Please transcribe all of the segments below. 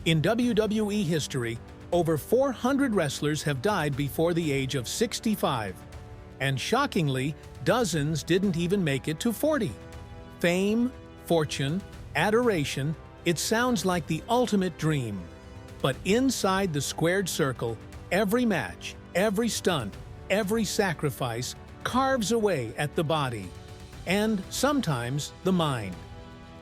In WWE history, over 400 wrestlers have died before the age of 65. And shockingly, dozens didn't even make it to 40. Fame, fortune, adoration, it sounds like the ultimate dream. But inside the squared circle, every match, every stunt, every sacrifice carves away at the body. And sometimes the mind.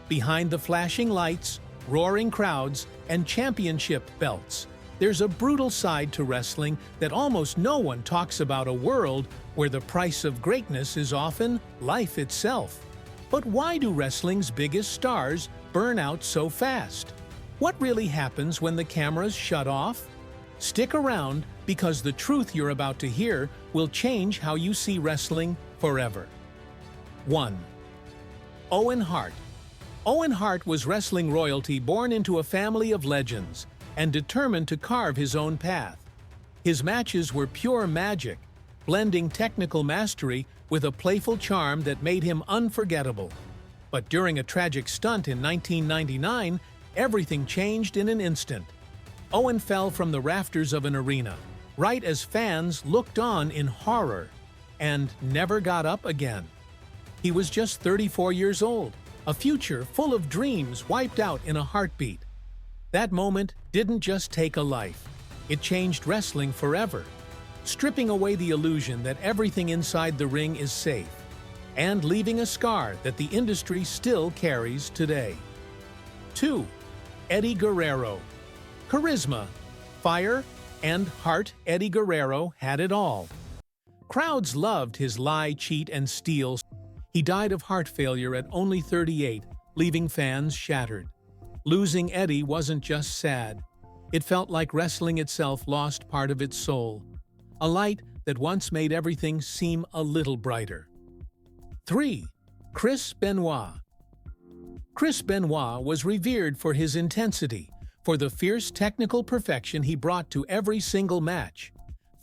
Behind the flashing lights, roaring crowds, and championship belts, there's a brutal side to wrestling that almost no one talks about, a world where the price of greatness is often life itself. But why do wrestling's biggest stars burn out so fast? What really happens when the cameras shut off? Stick around, because the truth you're about to hear will change how you see wrestling forever. 1. Owen Hart. Owen Hart was wrestling royalty, born into a family of legends, and determined to carve his own path. His matches were pure magic, blending technical mastery with a playful charm that made him unforgettable. But during a tragic stunt in 1999, everything changed in an instant. Owen fell from the rafters of an arena, right as fans looked on in horror, and never got up again. He was just 34 years old, a future full of dreams wiped out in a heartbeat. That moment didn't just take a life, it changed wrestling forever, stripping away the illusion that everything inside the ring is safe, and leaving a scar that the industry still carries today. 2. Eddie Guerrero. Charisma, fire, and heart. Eddie Guerrero had it all. Crowds loved his lie, cheat, and steal. He died of heart failure at only 38, leaving fans shattered. Losing Eddie wasn't just sad. It felt like wrestling itself lost part of its soul, a light that once made everything seem a little brighter. 3. Benoit. Benoit was revered for his intensity, for the fierce technical perfection he brought to every single match.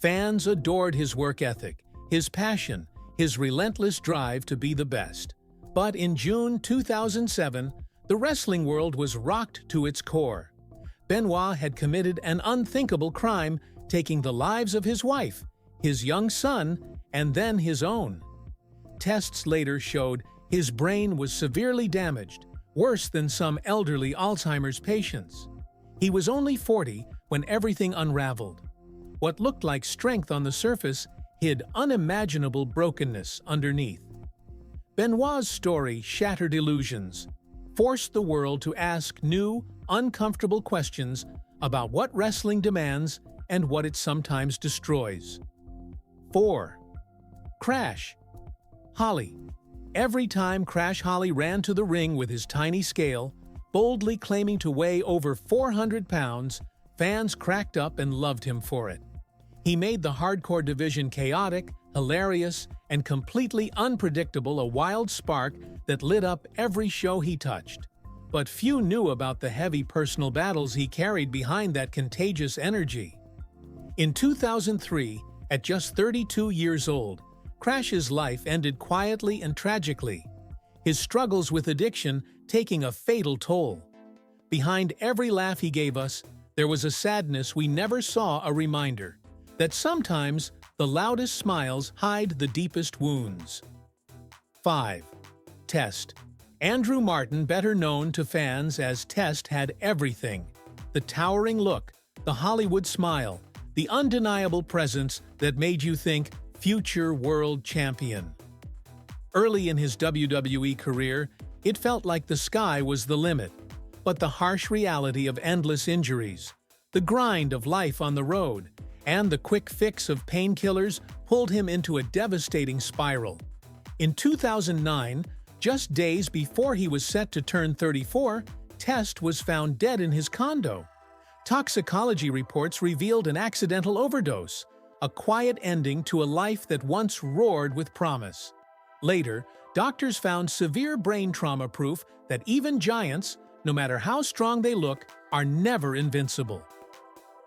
Fans adored his work ethic, his passion, his relentless drive to be the best. But in June 2007, the wrestling world was rocked to its core. Benoit had committed an unthinkable crime, taking the lives of his wife, his young son, and then his own. Tests later showed his brain was severely damaged, worse than some elderly Alzheimer's patients. He was only 40 when everything unraveled. What looked like strength on the surface hid unimaginable brokenness underneath. Benoit's story shattered illusions, forced the world to ask new, uncomfortable questions about what wrestling demands and what it sometimes destroys. 4. Crash Holly. Every time Crash Holly ran to the ring with his tiny scale, boldly claiming to weigh over 400 pounds, fans cracked up and loved him for it. He made the hardcore division chaotic, hilarious, and completely unpredictable, a wild spark that lit up every show he touched. But few knew about the heavy personal battles he carried behind that contagious energy. In 2003, at just 32 years old, Crash's life ended quietly and tragically, his struggles with addiction taking a fatal toll. Behind every laugh he gave us, there was a sadness we never saw, a reminder that sometimes the loudest smiles hide the deepest wounds. 5. Test. Andrew Martin, better known to fans as Test, had everything: the towering look, the Hollywood smile, the undeniable presence that made you think future world champion. Early in his WWE career, it felt like the sky was the limit, but the harsh reality of endless injuries, the grind of life on the road, and the quick fix of painkillers pulled him into a devastating spiral. In 2009, just days before he was set to turn 34, Test was found dead in his condo. Toxicology reports revealed an accidental overdose, a quiet ending to a life that once roared with promise. Later, doctors found severe brain trauma, proof that even giants, no matter how strong they look, are never invincible.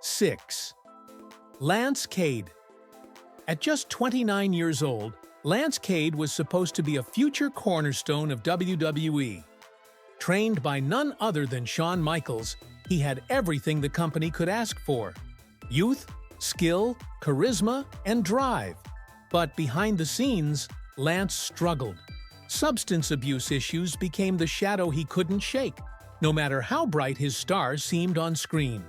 6. Cade. At just 29 years old, Cade was supposed to be a future cornerstone of WWE. Trained by none other than Shawn Michaels, He had everything the company could ask for: youth, skill, charisma, and drive. But behind the scenes, Lance struggled. Substance abuse issues became the shadow he couldn't shake, no matter how bright his star seemed on screen.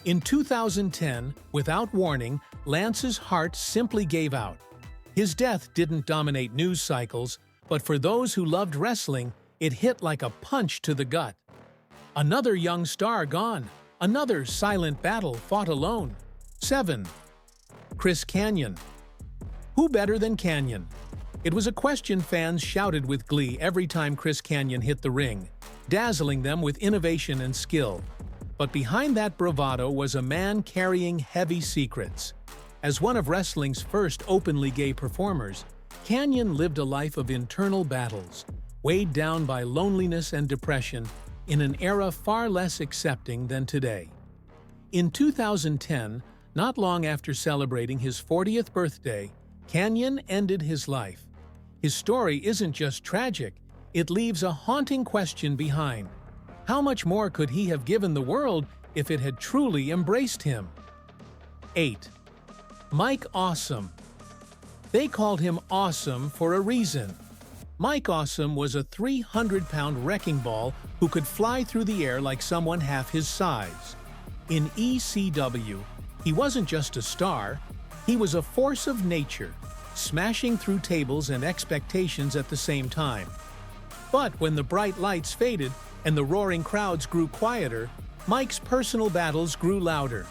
In 2010, without warning, Lance's heart simply gave out. His death didn't dominate news cycles, but for those who loved wrestling, it hit like a punch to the gut. Another young star gone. Another silent battle fought alone. 7. Chris Kanyon. Who better than Kanyon? It was a question fans shouted with glee every time Chris Kanyon hit the ring, dazzling them with innovation and skill. But behind that bravado was a man carrying heavy secrets. As one of wrestling's first openly gay performers, Kanyon lived a life of internal battles, weighed down by loneliness and depression in an era far less accepting than today. In 2010, not long after celebrating his 40th birthday, Kanyon ended his life. His story isn't just tragic, it leaves a haunting question behind. How much more could he have given the world if it had truly embraced him? 8. Mike Awesome. They called him Awesome for a reason. Mike Awesome was a 300-pound wrecking ball who could fly through the air like someone half his size. In ECW, he wasn't just a star, he was a force of nature, smashing through tables and expectations at the same time. But when the bright lights faded and the roaring crowds grew quieter, Mike's personal battles grew louder.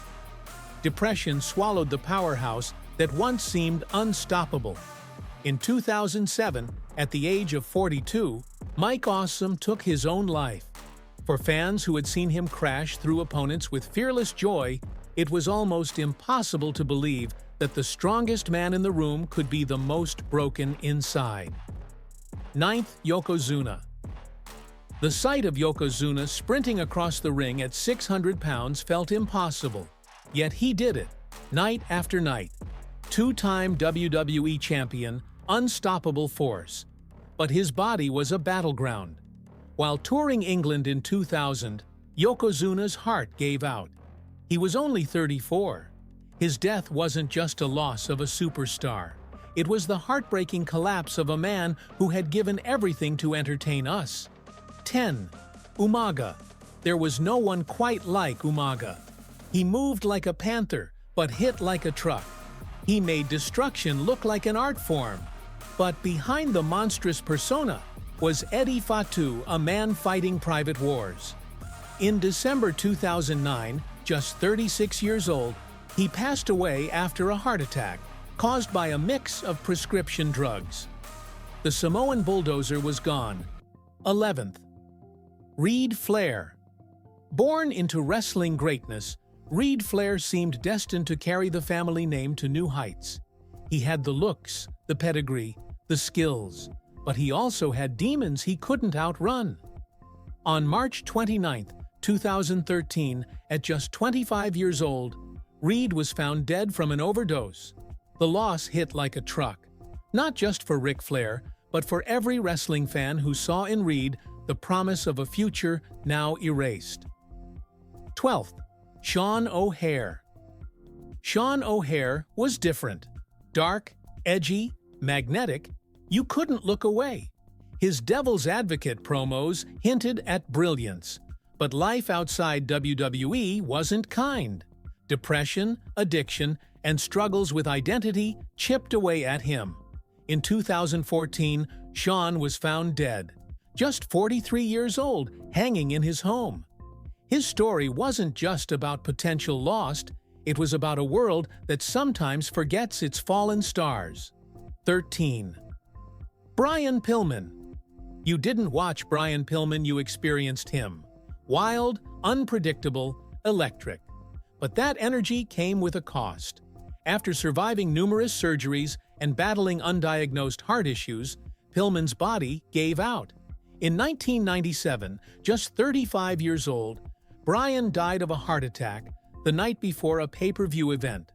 Depression swallowed the powerhouse that once seemed unstoppable. In 2007, at the age of 42, Mike Awesome took his own life. For fans who had seen him crash through opponents with fearless joy, it was almost impossible to believe that the strongest man in the room could be the most broken inside. 9th, Yokozuna. The sight of Yokozuna sprinting across the ring at 600 pounds felt impossible. Yet he did it, night after night. Two-time WWE champion, unstoppable force. But his body was a battleground. While touring England in 2000, Yokozuna's heart gave out. He was only 34. His death wasn't just a loss of a superstar. It was the heartbreaking collapse of a man who had given everything to entertain us. 10. Umaga. There was no one quite like Umaga. He moved like a panther, but hit like a truck. He made destruction look like an art form. But behind the monstrous persona was Eddie Fatu, a man fighting private wars. In December 2009, just 36 years old, he passed away after a heart attack caused by a mix of prescription drugs. The Samoan bulldozer was gone. 11th. Flair. Born into wrestling greatness, Flair seemed destined to carry the family name to new heights. He had the looks, the pedigree, the skills, but he also had demons he couldn't outrun. On March 29, 2013, at just 25 years old, Reed was found dead from an overdose. The loss hit like a truck, not just for Ric Flair, but for every wrestling fan who saw in Reed the promise of a future now erased. 12th. Shaun OHare. Shaun OHare was different. Dark, edgy, magnetic, you couldn't look away. His Devil's Advocate promos hinted at brilliance, but life outside WWE wasn't kind. Depression, addiction, and struggles with identity chipped away at him. In 2014, Shaun was found dead, just 43 years old, hanging in his home. His story wasn't just about potential lost, it was about a world that sometimes forgets its fallen stars. 13. Brian Pilman. You didn't watch Brian Pilman, you experienced him. Wild, unpredictable, electric. But that energy came with a cost. After surviving numerous surgeries and battling undiagnosed heart issues, Pilman's body gave out. In 1997, just 35 years old, Brian died of a heart attack the night before a pay-per-view event.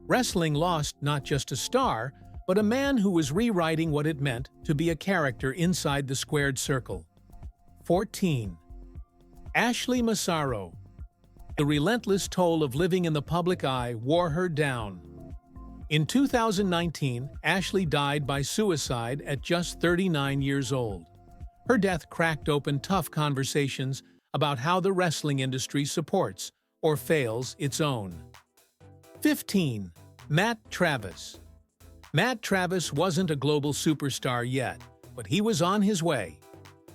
Wrestling lost not just a star, but a man who was rewriting what it meant to be a character inside the squared circle. 14. Ashley Msaro. The relentless toll of living in the public eye wore her down. In 2019, Ashley died by suicide at just 39 years old. Her death cracked open tough conversations about how the wrestling industry supports or fails its own. 15. Matt Travis. Matt Travis wasn't a global superstar yet, but he was on his way.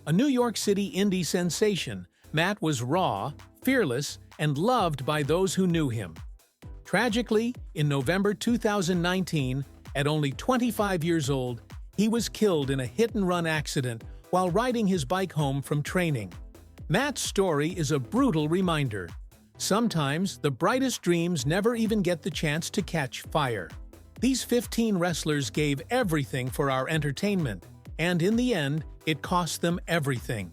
A New York City indie sensation, Matt was raw, fearless, and loved by those who knew him. Tragically, in November 2019, at only 25 years old, he was killed in a hit-and-run accident while riding his bike home from training. Matt's story is a brutal reminder. Sometimes the brightest dreams never even get the chance to catch fire. These 15 wrestlers gave everything for our entertainment, and in the end, it cost them everything.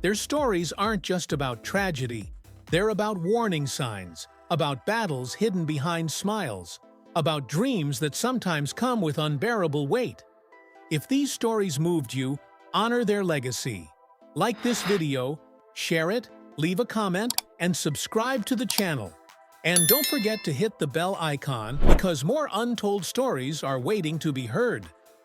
Their stories aren't just about tragedy. They're about warning signs, about battles hidden behind smiles, about dreams that sometimes come with unbearable weight. If these stories moved you, honor their legacy. Like this video, share it, leave a comment, and subscribe to the channel. And don't forget to hit the bell icon because more untold stories are waiting to be heard.